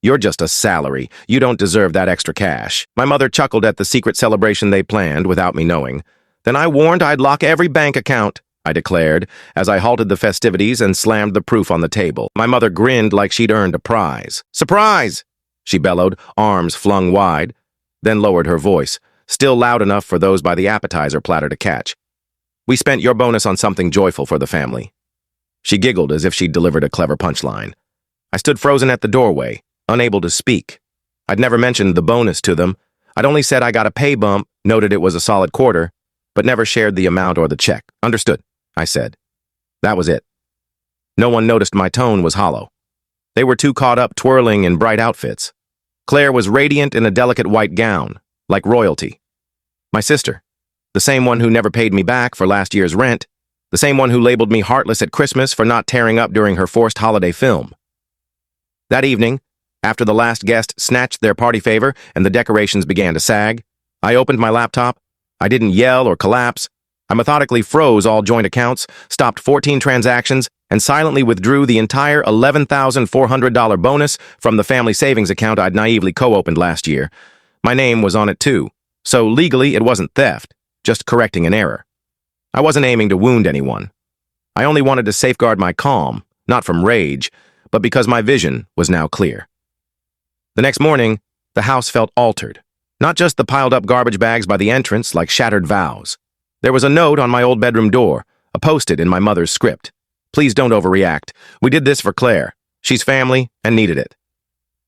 You're just a salary. You don't deserve that extra cash. My mother chuckled at the secret celebration they planned without me knowing. Then I warned I'd lock every bank account, I declared, as I halted the festivities and slammed the proof on the table. My mother grinned like she'd earned a prize. Surprise! She bellowed, arms flung wide, then lowered her voice, still loud enough for those by the appetizer platter to catch. We spent your bonus on something joyful for the family. She giggled as if she'd delivered a clever punchline. I stood frozen at the doorway, unable to speak. I'd never mentioned the bonus to them. I'd only said I got a pay bump, noted it was a solid quarter, but never shared the amount or the check. Understood, I said. That was it. No one noticed my tone was hollow. They were too caught up twirling in bright outfits. Claire was radiant in a delicate white gown, like royalty. My sister, the same one who never paid me back for last year's rent, the same one who labeled me heartless at Christmas for not tearing up during her forced holiday film. That evening, after the last guest snatched their party favor and the decorations began to sag, I opened my laptop. I didn't yell or collapse. I methodically froze all joint accounts, stopped 14 transactions, and silently withdrew the entire $11,400 bonus from the family savings account I'd naively co-opened last year. My name was on it too, so legally it wasn't theft, just correcting an error. I wasn't aiming to wound anyone. I only wanted to safeguard my calm, not from rage, but because my vision was now clear. The next morning, the house felt altered. Not just the piled-up garbage bags by the entrance like shattered vows. There was a note on my old bedroom door, a post-it in my mother's script. Please don't overreact. We did this for Claire. She's family and needed it.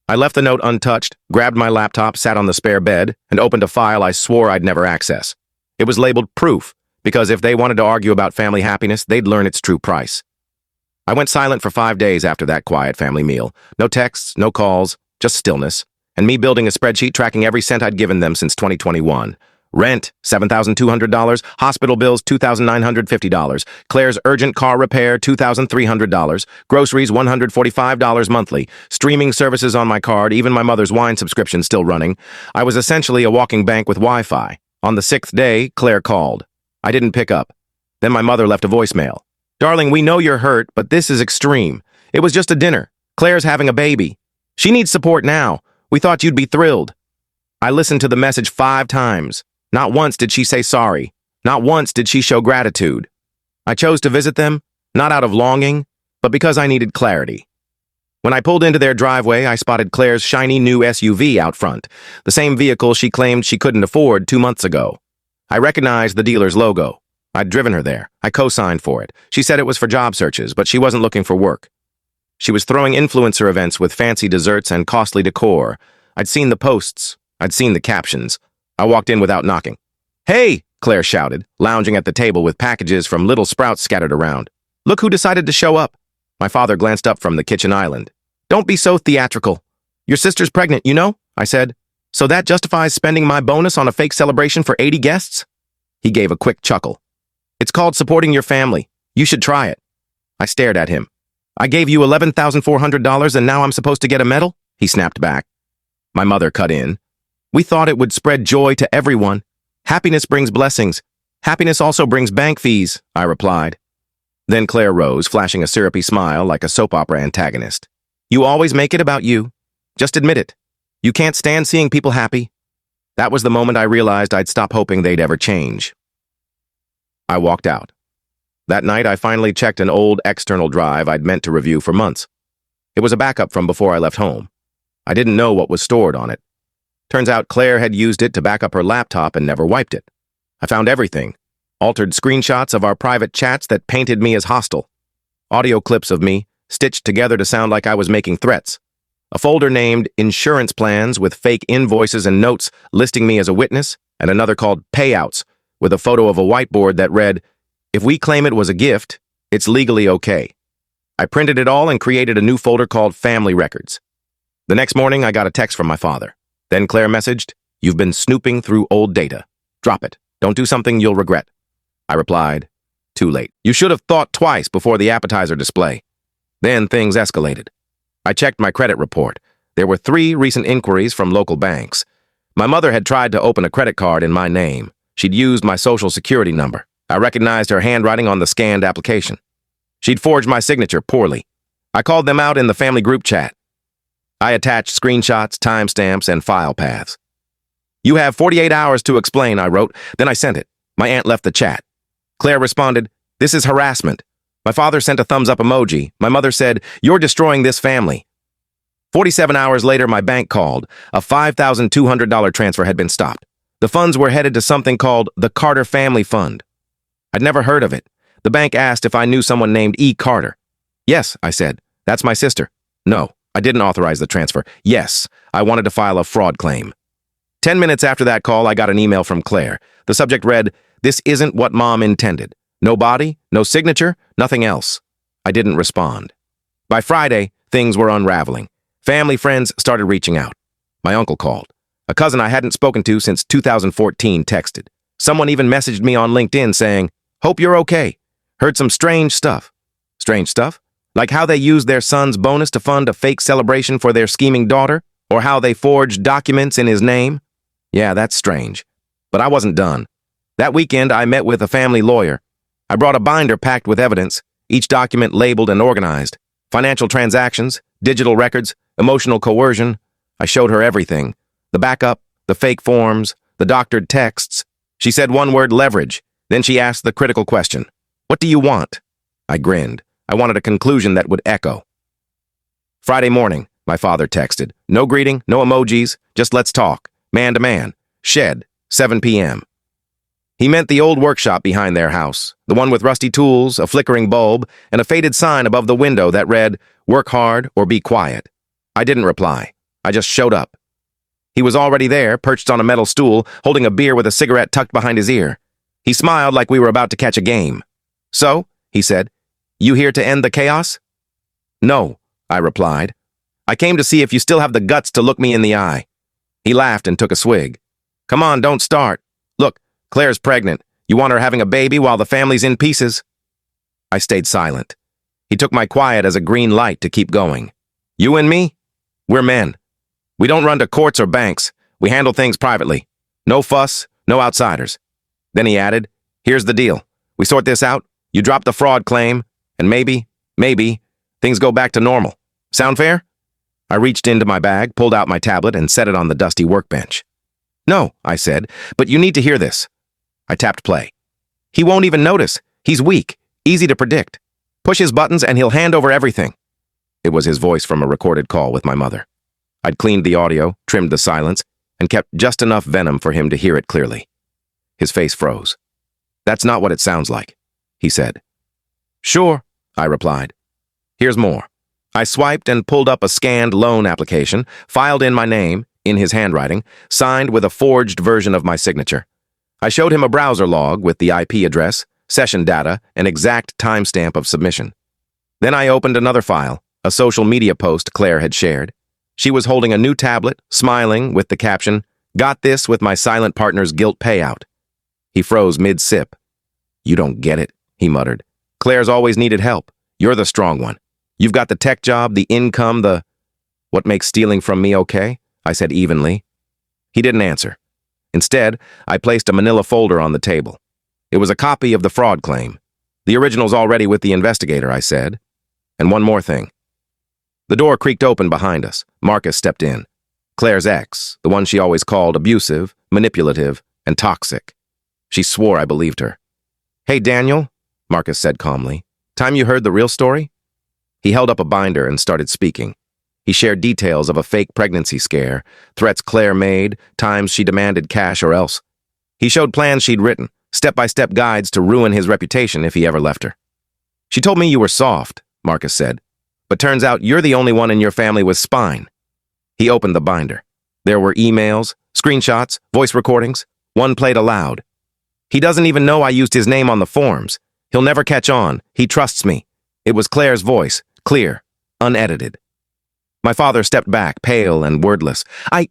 I left the note untouched, grabbed my laptop, sat on the spare bed, and opened a file I swore I'd never access. It was labeled proof, because if they wanted to argue about family happiness, they'd learn its true price. I went silent for 5 days after that quiet family meal. No texts, no calls, just stillness, and me building a spreadsheet tracking every cent I'd given them since 2021. Rent, $7,200. Hospital bills, $2,950. Claire's urgent car repair, $2,300. Groceries, $145 monthly. Streaming services on my card, even my mother's wine subscription still running. I was essentially a walking bank with Wi-Fi. On the 6th day, Claire called. I didn't pick up. Then my mother left a voicemail. Darling, we know you're hurt, but this is extreme. It was just a dinner. Claire's having a baby. She needs support now. We thought you'd be thrilled. I listened to the message 5 times. Not once did she say sorry. Not once did she show gratitude. I chose to visit them, not out of longing, but because I needed clarity. When I pulled into their driveway, I spotted Claire's shiny new SUV out front, the same vehicle she claimed she couldn't afford 2 months ago. I recognized the dealer's logo. I'd driven her there. I co-signed for it. She said it was for job searches, but she wasn't looking for work. She was throwing influencer events with fancy desserts and costly decor. I'd seen the posts. I'd seen the captions. I walked in without knocking. Hey, Claire shouted, lounging at the table with packages from Little Sprouts scattered around. Look who decided to show up. My father glanced up from the kitchen island. Don't be so theatrical. Your sister's pregnant, you know, I said. So that justifies spending my bonus on a fake celebration for 80 guests? He gave a quick chuckle. It's called supporting your family. You should try it. I stared at him. I gave you $11,400 and now I'm supposed to get a medal? He snapped back. My mother cut in. We thought it would spread joy to everyone. Happiness brings blessings. Happiness also brings bank fees, I replied. Then Claire rose, flashing a syrupy smile like a soap opera antagonist. You always make it about you. Just admit it. You can't stand seeing people happy. That was the moment I realized I'd stop hoping they'd ever change. I walked out. That night, I finally checked an old external drive I'd meant to review for months. It was a backup from before I left home. I didn't know what was stored on it. Turns out Claire had used it to back up her laptop and never wiped it. I found everything. Altered screenshots of our private chats that painted me as hostile. Audio clips of me, stitched together to sound like I was making threats. A folder named Insurance Plans with fake invoices and notes listing me as a witness, and another called Payouts, with a photo of a whiteboard that read, if we claim it was a gift, it's legally okay. I printed it all and created a new folder called Family Records. The next morning, I got a text from my father. Then Claire messaged, you've been snooping through old data. Drop it. Don't do something you'll regret. I replied, too late. You should have thought twice before the appetizer display. Then things escalated. I checked my credit report. There were 3 recent inquiries from local banks. My mother had tried to open a credit card in my name. She'd used my social security number. I recognized her handwriting on the scanned application. She'd forged my signature poorly. I called them out in the family group chat. I attached screenshots, timestamps, and file paths. "You have 48 hours to explain," I wrote. Then I sent it. My aunt left the chat. Claire responded, "This is harassment." My father sent a thumbs up emoji. My mother said, "You're destroying this family." 47 hours later, my bank called. A $5,200 transfer had been stopped. The funds were headed to something called the Carter Family Fund. I'd never heard of it. The bank asked if I knew someone named E. Carter. "Yes," I said. "That's my sister." "No, I didn't authorize the transfer." "Yes, I wanted to file a fraud claim." 10 minutes after that call, I got an email from Claire. The subject read, "This isn't what Mom intended. No body, no signature, nothing else." I didn't respond. By Friday, things were unraveling. Family friends started reaching out. My uncle called. A cousin I hadn't spoken to since 2014 texted. Someone even messaged me on LinkedIn saying, "Hope you're okay. Heard some strange stuff." Strange stuff? Like how they used their son's bonus to fund a fake celebration for their scheming daughter? Or how they forged documents in his name? Yeah, that's strange. But I wasn't done. That weekend, I met with a family lawyer. I brought a binder packed with evidence, each document labeled and organized. Financial transactions, digital records, emotional coercion. I showed her everything. The backup, the fake forms, the doctored texts. She said one word, leverage. Then she asked the critical question, "What do you want?" I grinned. I wanted a conclusion that would echo. Friday morning, my father texted. No greeting, no emojis, just let's talk. Man to man. Shed, 7 p.m. He meant the old workshop behind their house, the one with rusty tools, a flickering bulb, and a faded sign above the window that read, "Work hard or be quiet." I didn't reply. I just showed up. He was already there, perched on a metal stool, holding a beer with a cigarette tucked behind his ear. He smiled like we were about to catch a game. "So," he said, "you here to end the chaos?" "No," I replied. "I came to see if you still have the guts to look me in the eye." He laughed and took a swig. "Come on, don't start. Look, Claire's pregnant. You want her having a baby while the family's in pieces?" I stayed silent. He took my quiet as a green light to keep going. "You and me? We're men. We don't run to courts or banks. We handle things privately. No fuss, no outsiders." Then he added, "Here's the deal. We sort this out, you drop the fraud claim, and maybe, things go back to normal. Sound fair?" I reached into my bag, pulled out my tablet, and set it on the dusty workbench. "No," I said, "but you need to hear this." I tapped play. "He won't even notice. He's weak, easy to predict. Push his buttons and he'll hand over everything." It was his voice from a recorded call with my mother. I'd cleaned the audio, trimmed the silence, and kept just enough venom for him to hear it clearly. His face froze. "That's not what it sounds like," he said. "Sure," I replied. "Here's more." I swiped and pulled up a scanned loan application, filed in my name, in his handwriting, signed with a forged version of my signature. I showed him a browser log with the IP address, session data, and exact timestamp of submission. Then I opened another file, a social media post Claire had shared. She was holding a new tablet, smiling, with the caption, "Got this with my silent partner's guilt payout." He froze mid-sip. "You don't get it," he muttered. "Claire's always needed help. You're the strong one. You've got the tech job, the income, What makes stealing from me okay?" I said evenly. He didn't answer. Instead, I placed a manila folder on the table. It was a copy of the fraud claim. "The original's already with the investigator," I said. "And one more thing." The door creaked open behind us. Marcus stepped in. Claire's ex, the one she always called abusive, manipulative, and toxic. She swore I believed her. "Hey, Daniel," Marcus said calmly. "Time you heard the real story?" He held up a binder and started speaking. He shared details of a fake pregnancy scare, threats Claire made, times she demanded cash or else. He showed plans she'd written, step-by-step guides to ruin his reputation if he ever left her. "She told me you were soft," Marcus said. "But turns out you're the only one in your family with spine." He opened the binder. There were emails, screenshots, voice recordings. One played aloud. "He doesn't even know I used his name on the forms. He'll never catch on. He trusts me." It was Claire's voice, clear, unedited. My father stepped back, pale and wordless. I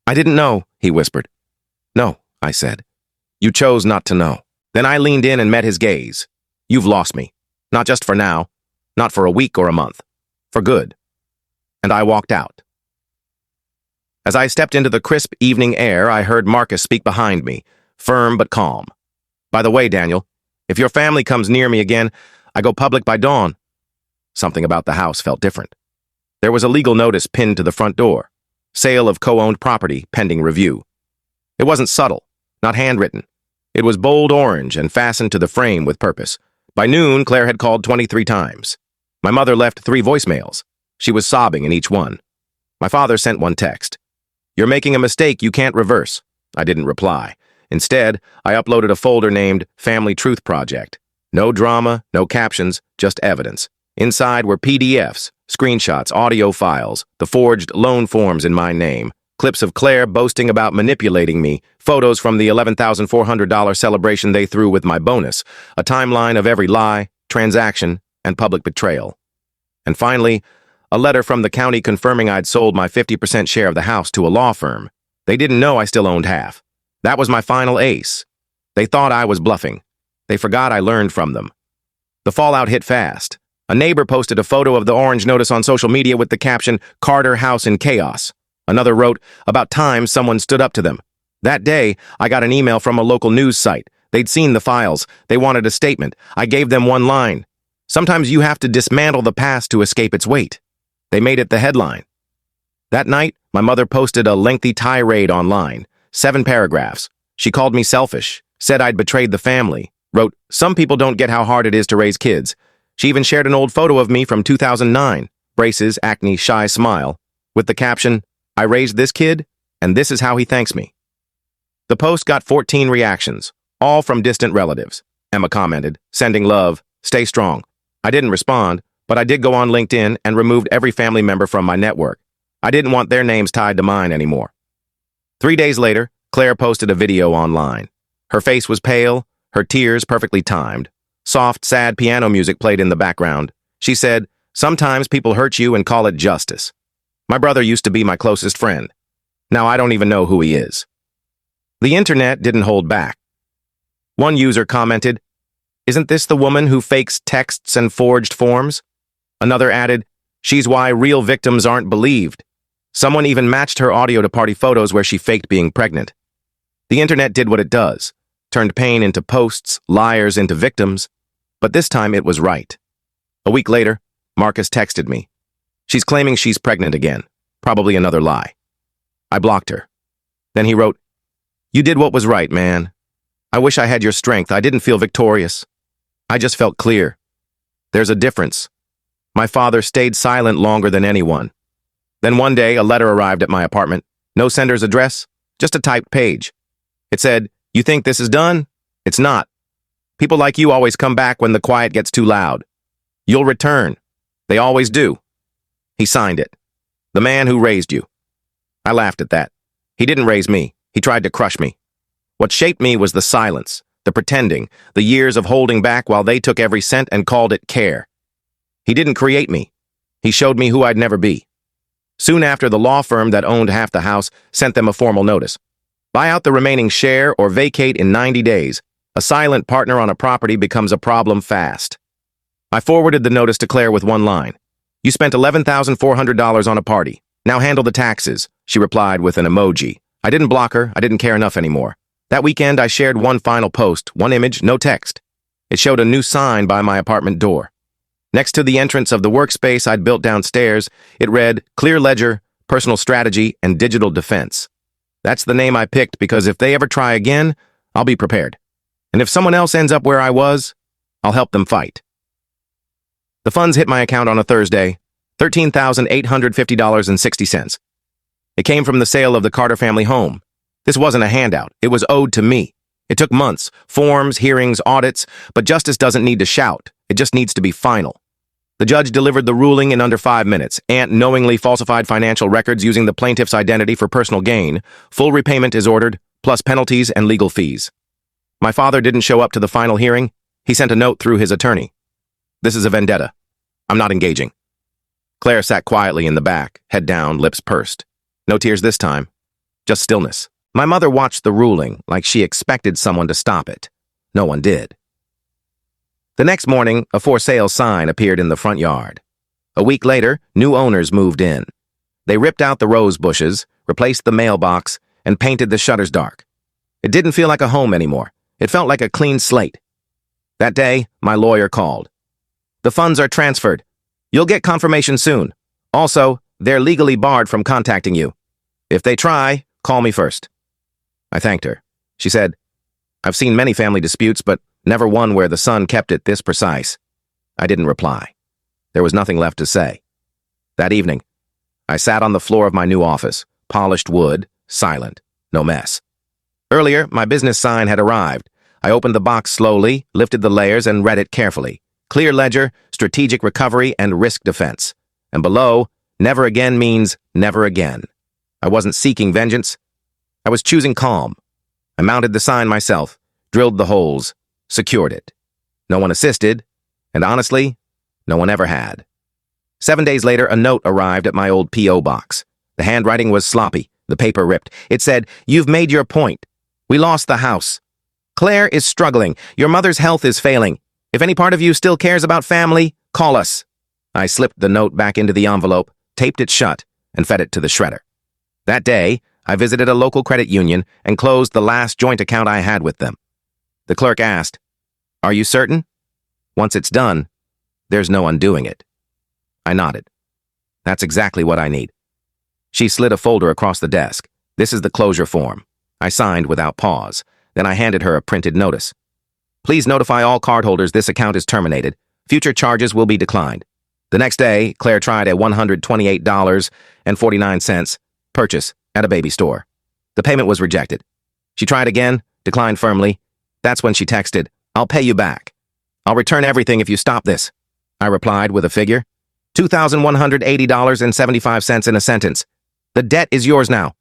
didn't know," he whispered. "No," I said. "You chose not to know." Then I leaned in and met his gaze. "You've lost me. Not just for now. Not for a week or a month. For good." And I walked out. As I stepped into the crisp evening air, I heard Marcus speak behind me, firm but calm. "By the way, Daniel, if your family comes near me again, I go public by dawn." Something about the house felt different. There was a legal notice pinned to the front door. Sale of co-owned property pending review. It wasn't subtle, not handwritten. It was bold orange and fastened to the frame with purpose. By noon, Claire had called 23 times. My mother left 3 voicemails. She was sobbing in each one. My father sent one text. "You're making a mistake you can't reverse." I didn't reply. Instead, I uploaded a folder named Family Truth Project. No drama, no captions, just evidence. Inside were PDFs, screenshots, audio files, the forged loan forms in my name, clips of Claire boasting about manipulating me, photos from the $11,400 celebration they threw with my bonus, a timeline of every lie, transaction, and public betrayal. And finally, a letter from the county confirming I'd sold my 50% share of the house to a law firm. They didn't know I still owned half. That was my final ace. They thought I was bluffing. They forgot I learned from them. The fallout hit fast. A neighbor posted a photo of the orange notice on social media with the caption, "Carter House in Chaos." Another wrote, "About time someone stood up to them." That day, I got an email from a local news site. They'd seen the files. They wanted a statement. I gave them one line. "Sometimes you have to dismantle the past to escape its weight." They made it the headline. That night, my mother posted a lengthy tirade online, 7 paragraphs. She called me selfish, said I'd betrayed the family, wrote, "Some people don't get how hard it is to raise kids." She even shared an old photo of me from 2009, braces, acne, shy smile, with the caption, "I raised this kid, and this is how he thanks me." The post got 14 reactions, all from distant relatives. Emma commented, "Sending love, stay strong." I didn't respond, but I did go on LinkedIn and removed every family member from my network. I didn't want their names tied to mine anymore. 3 days later, Claire posted a video online. Her face was pale, her tears perfectly timed. Soft, sad piano music played in the background. She said, "Sometimes people hurt you and call it justice. My brother used to be my closest friend. Now I don't even know who he is." The internet didn't hold back. One user commented, "Isn't this the woman who fakes texts and forged forms?" Another added, "She's why real victims aren't believed." Someone even matched her audio to party photos where she faked being pregnant. The internet did what it does, turned pain into posts, liars into victims, but this time it was right. A week later, Marcus texted me. "She's claiming she's pregnant again, probably another lie." I blocked her. Then he wrote, "You did what was right, man. I wish I had your strength. I didn't feel victorious. I just felt clear. There's a difference. My father stayed silent longer than anyone." Then one day, a letter arrived at my apartment. No sender's address, just a typed page. It said, "You think this is done? It's not. People like you always come back when the quiet gets too loud. You'll return. They always do." He signed it. "The man who raised you." I laughed at that. He didn't raise me. He tried to crush me. What shaped me was the silence, the pretending, the years of holding back while they took every cent and called it care. He didn't create me. He showed me who I'd never be. Soon after, the law firm that owned half the house sent them a formal notice. Buy out the remaining share or vacate in 90 days. A silent partner on a property becomes a problem fast. I forwarded the notice to Claire with one line. "You spent $11,400 on a party. Now handle the taxes," she replied with an emoji. I didn't block her. I didn't care enough anymore. That weekend, I shared one final post, one image, no text. It showed a new sign by my apartment door. Next to the entrance of the workspace I'd built downstairs, it read, "Clear Ledger, Personal Strategy, and Digital Defense." That's the name I picked because if they ever try again, I'll be prepared. And if someone else ends up where I was, I'll help them fight. The funds hit my account on a Thursday, $13,850.60. It came from the sale of the Carter family home. This wasn't a handout. It was owed to me. It took months, forms, hearings, audits, but justice doesn't need to shout. It just needs to be final. The judge delivered the ruling in under 5 minutes. Aunt knowingly falsified financial records using the plaintiff's identity for personal gain. Full repayment is ordered, plus penalties and legal fees. My father didn't show up to the final hearing. He sent a note through his attorney. "This is a vendetta. I'm not engaging." Claire sat quietly in the back, head down, lips pursed. No tears this time, just stillness. My mother watched the ruling like she expected someone to stop it. No one did. The next morning, a for sale sign appeared in the front yard. A week later, new owners moved in. They ripped out the rose bushes, replaced the mailbox, and painted the shutters dark. It didn't feel like a home anymore. It felt like a clean slate. That day, my lawyer called. "The funds are transferred. You'll get confirmation soon. Also, they're legally barred from contacting you. If they try, call me first." I thanked her. She said, "I've seen many family disputes, but never one where the son kept it this precise." I didn't reply. There was nothing left to say. That evening, I sat on the floor of my new office, polished wood, silent, no mess. Earlier, my business sign had arrived. I opened the box slowly, lifted the layers, and read it carefully. Clear ledger, strategic recovery, and risk defense. And below, never again means never again. I wasn't seeking vengeance. I was choosing calm. I mounted the sign myself, drilled the holes, secured it. No one assisted, and honestly, no one ever had. 7 days later, a note arrived at my old P.O. box. The handwriting was sloppy, the paper ripped. It said, "You've made your point. We lost the house. Claire is struggling. Your mother's health is failing. If any part of you still cares about family, call us." I slipped the note back into the envelope, taped it shut, and fed it to the shredder. That day, I visited a local credit union and closed the last joint account I had with them. The clerk asked, "Are you certain? Once it's done, there's no undoing it." I nodded. "That's exactly what I need." She slid a folder across the desk. "This is the closure form." I signed without pause. Then I handed her a printed notice. "Please notify all cardholders this account is terminated. Future charges will be declined." The next day, Claire tried a $128.49 purchase at a baby store. The payment was rejected. She tried again, declined firmly. That's when she texted, "I'll pay you back. I'll return everything if you stop this." I replied with a figure. $2,180.75 in a sentence. "The debt is yours now."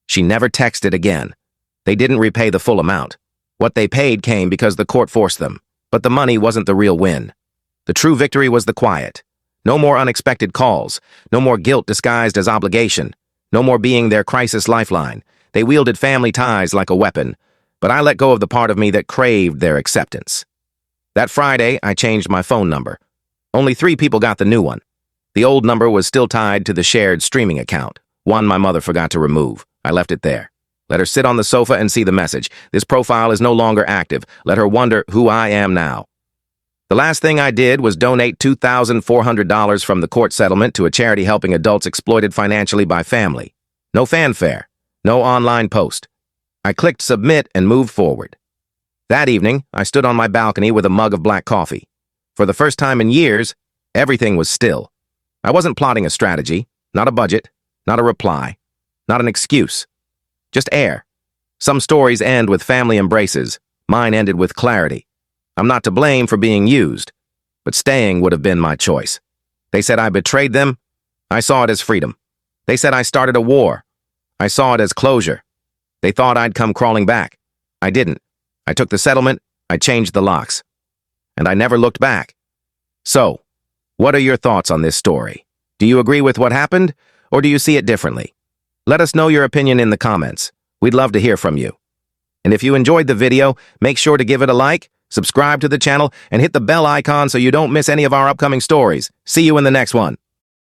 She never texted again. They didn't repay the full amount. What they paid came because the court forced them, but the money wasn't the real win. The true victory was the quiet. No more unexpected calls, no more guilt disguised as obligation, no more being their crisis lifeline. They wielded family ties like a weapon, but I let go of the part of me that craved their acceptance. That Friday, I changed my phone number. Only 3 people got the new one. The old number was still tied to the shared streaming account, one my mother forgot to remove. I left it there. Let her sit on the sofa and see the message. This profile is no longer active. Let her wonder who I am now. The last thing I did was donate $2,400 from the court settlement to a charity helping adults exploited financially by family. No fanfare, no online post. I clicked submit and moved forward. That evening, I stood on my balcony with a mug of black coffee. For the first time in years, everything was still. I wasn't plotting a strategy, not a budget, not a reply, not an excuse. Just air. Some stories end with family embraces. Mine ended with clarity. I'm not to blame for being used, but staying would have been my choice. They said I betrayed them. I saw it as freedom. They said I started a war. I saw it as closure. They thought I'd come crawling back. I didn't. I took the settlement. I changed the locks. And I never looked back. So, what are your thoughts on this story? Do you agree with what happened, or do you see it differently? Let us know your opinion in the comments. We'd love to hear from you. And if you enjoyed the video, make sure to give it a like, subscribe to the channel, and hit the bell icon so you don't miss any of our upcoming stories. See you in the next one.